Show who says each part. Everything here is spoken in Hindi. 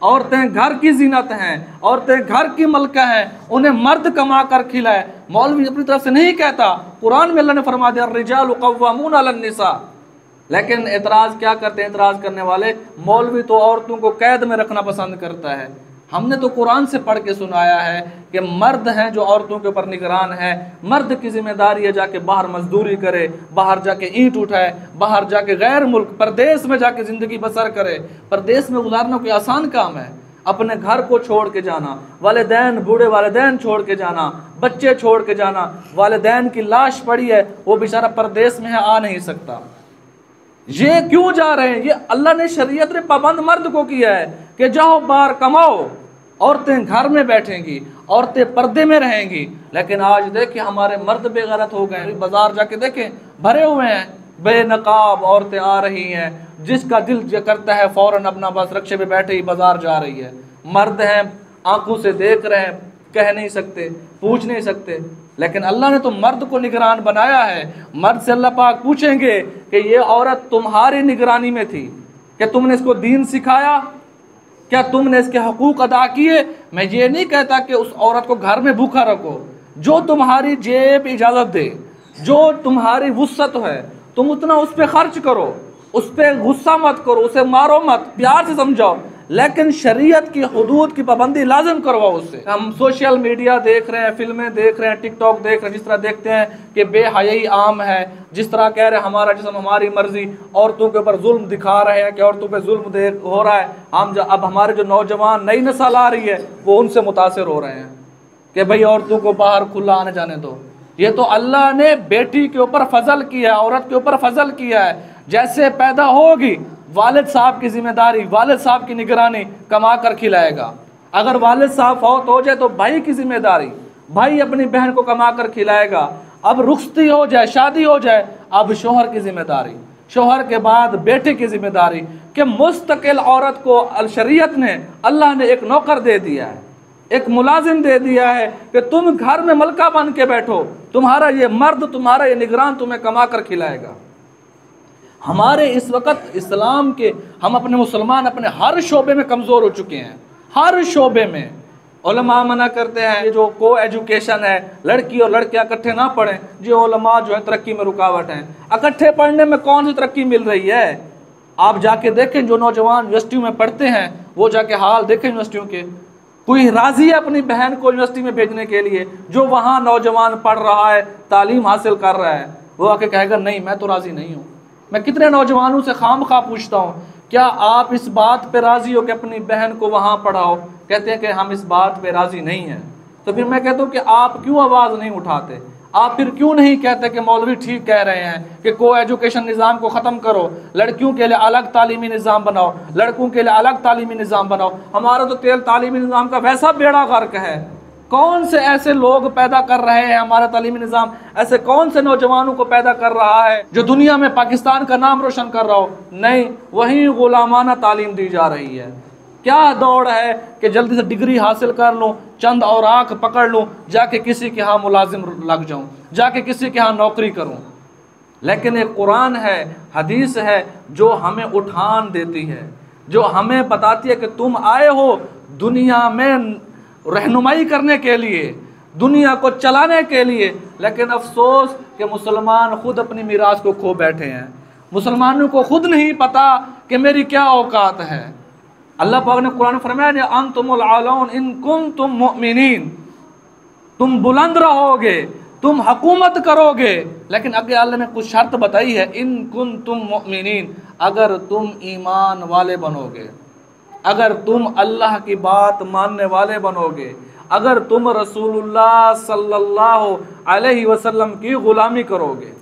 Speaker 1: औरतें घर की जीनत हैं, औरतें घर की मलका हैं, उन्हें मर्द कमा कर खिलाए। मौलवी अपनी तरफ से नहीं कहता, कुरान में अल्लाह ने फरमा दिया रिजालु कव्वामून अलन निसा। लेकिन एतराज़ क्या करते हैं एतराज़ करने वाले, मौलवी तो औरतों को कैद में रखना पसंद करता है। हमने तो कुरान से पढ़ के सुनाया है कि मर्द हैं जो औरतों के ऊपर निगरान है। मर्द की जिम्मेदारी है जाके बाहर मजदूरी करे, बाहर जाके ईंट उठाए, बाहर जाके गैर मुल्क परदेश में जाके ज़िंदगी बसर करे। परदेश में गुजारना कोई आसान काम है? अपने घर को छोड़ के जाना, वालिदैन बूढ़े वालिदैन छोड़ के जाना, बच्चे छोड़ के जाना, वालिदैन की लाश पड़ी है, वो बेचारा परदेश में है, आ नहीं सकता। ये क्यों जा रहे हैं? ये अल्लाह ने शरीयत ने पाबंद मर्द को किया है कि जाओ बाहर कमाओ। औरतें घर में बैठेंगी, औरतें पर्दे में रहेंगी। लेकिन आज देखिए हमारे मर्द बेगैरत हो गए। बाजार जाके देखें, भरे हुए हैं, बेनकाब औरतें आ रही हैं। जिसका दिल करता है फौरन अपना बस रक्शे पे बैठे ही बाजार जा रही है। मर्द हैं, आंखों से देख रहे हैं, कह नहीं सकते, पूछ नहीं सकते। लेकिन अल्लाह ने तो मर्द को निगरान बनाया है। मर्द से अल्लाह पाक पूछेंगे कि ये औरत तुम्हारी निगरानी में थी, क्या तुमने इसको दीन सिखाया? क्या तुमने इसके हकूक अदा किए? मैं ये नहीं कहता कि उस औरत को घर में भूखा रखो। जो तुम्हारी जेब इजाज़त दे, जो तुम्हारी वुसअत है, तुम उतना उस पर खर्च करो, उस पर गुस्सा मत करो, उसे मारो मत, प्यार से समझाओ। लेकिन शरीयत की हुदूद की पाबंदी लाजिम करवाओ उससे। हम सोशल मीडिया देख रहे हैं, फिल्में देख रहे हैं, टिकटॉक देख रहे हैं, जिस तरह देखते हैं कि बेहयाई आम है, जिस तरह कह रहे हैं हमारा जिस्म हमारी मर्जी, औरतों के ऊपर जुल्म दिखा रहे हैं कि औरतों पे जुल्म हो रहा है। अब हमारे जो नौजवान नई नस्ल आ रही है वो उनसे मुतासिर हो रहे हैं कि भाई औरतों को बाहर खुला आने जाने दो। ये तो अल्लाह ने बेटी के ऊपर फजल किया है, औरत के ऊपर फजल किया है। जैसे पैदा होगी वालिद साहब की जिम्मेदारी, वालिद साहब की निगरानी, कमा कर खिलाएगा। अगर वालिद साहब फौत हो जाए तो भाई की जिम्मेदारी, भाई अपनी बहन को कमा कर खिलाएगा। अब रुखसती हो जाए, शादी हो जाए, अब शोहर की जिम्मेदारी, शोहर के बाद बेटे की जिम्मेदारी। कि मुस्तकिल औरत को शरीयत ने, अल्लाह ने एक नौकर दे दिया है, एक मुलाजिम दे दिया है कि तुम घर में मलका बन के बैठो, तुम्हारा ये मर्द, तुम्हारा ये निगरान तुम्हें कमा कर खिलाएगा। हमारे इस वक्त इस्लाम के, हम अपने मुसलमान अपने हर शोबे में कमज़ोर हो चुके हैं। हर शोबे में उलमा मना करते हैं ये जो को एजुकेशन है, लड़की और लड़कियां इकट्ठे ना पढ़ें, जो उलमा जो है तरक्की में रुकावट हैं। इकट्ठे पढ़ने में कौन सी तरक्की मिल रही है? आप जाके देखें, जो नौजवान यूनिवर्सिटियों में पढ़ते हैं वो जाके हाल देखें यूनिवर्सिटियों के। कोई राज़ी है अपनी बहन को यूनिवर्सिटी में भेजने के लिए? जो वहाँ नौजवान पढ़ रहा है, तालीम हासिल कर रहा है, वो आके कहेगा नहीं मैं तो राज़ी नहीं हूँ। मैं कितने नौजवानों से खामखा पूछता हूँ, क्या आप इस बात पे राज़ी हो कि अपनी बहन को वहाँ पढ़ाओ? कहते हैं कि हम इस बात पे राज़ी नहीं हैं। तो फिर मैं कहता हूँ कि आप क्यों आवाज़ नहीं उठाते? आप फिर क्यों नहीं कहते कि मौलवी ठीक कह रहे हैं कि को एजुकेशन निज़ाम को ख़त्म करो, लड़कियों के लिए अलग तालीमी निज़ाम बनाओ, लड़कों के लिए अलग तालीमी निज़ाम बनाओ? हमारा तो तालीमी निज़ाम का वैसा बेड़ा गर्क है। कौन से ऐसे लोग पैदा कर रहे हैं हमारा तालीमी निज़ाम? ऐसे कौन से नौजवानों को पैदा कर रहा है जो दुनिया में पाकिस्तान का नाम रोशन कर रहा हो? नहीं, वहीं गुलामाना तालीम दी जा रही है। क्या दौड़ है कि जल्दी से डिग्री हासिल कर लूँ, चंद और आँख पकड़ लूँ, जाके किसी के यहाँ मुलाजिम लग जाऊँ, जाके किसी के यहाँ नौकरी करूँ। लेकिन एक कुरान है, हदीस है जो हमें उठान देती है, जो हमें बताती है कि तुम आए हो दुनिया में रहनुमाई करने के लिए, दुनिया को चलाने के लिए। लेकिन अफसोस कि मुसलमान खुद अपनी मीरास को खो बैठे हैं। मुसलमानों को खुद नहीं पता कि मेरी क्या औकात है। अल्लाह पाक ने कुरान में फरमाया अंतुमुल आलौन इन कुंतुम मुमिनीन, तुम बुलंद रहोगे, तुम हुकूमत करोगे। लेकिन आगे अल्लाह ने कुछ शर्त बताई है, इन कुंतुम मुमिनीन, अगर तुम ईमान वाले बनोगे, अगर तुम अल्लाह की बात मानने वाले बनोगे, अगर तुम रसूलुल्लाह सल्लल्लाहु अलैहि वसल्लम की गुलामी करोगे।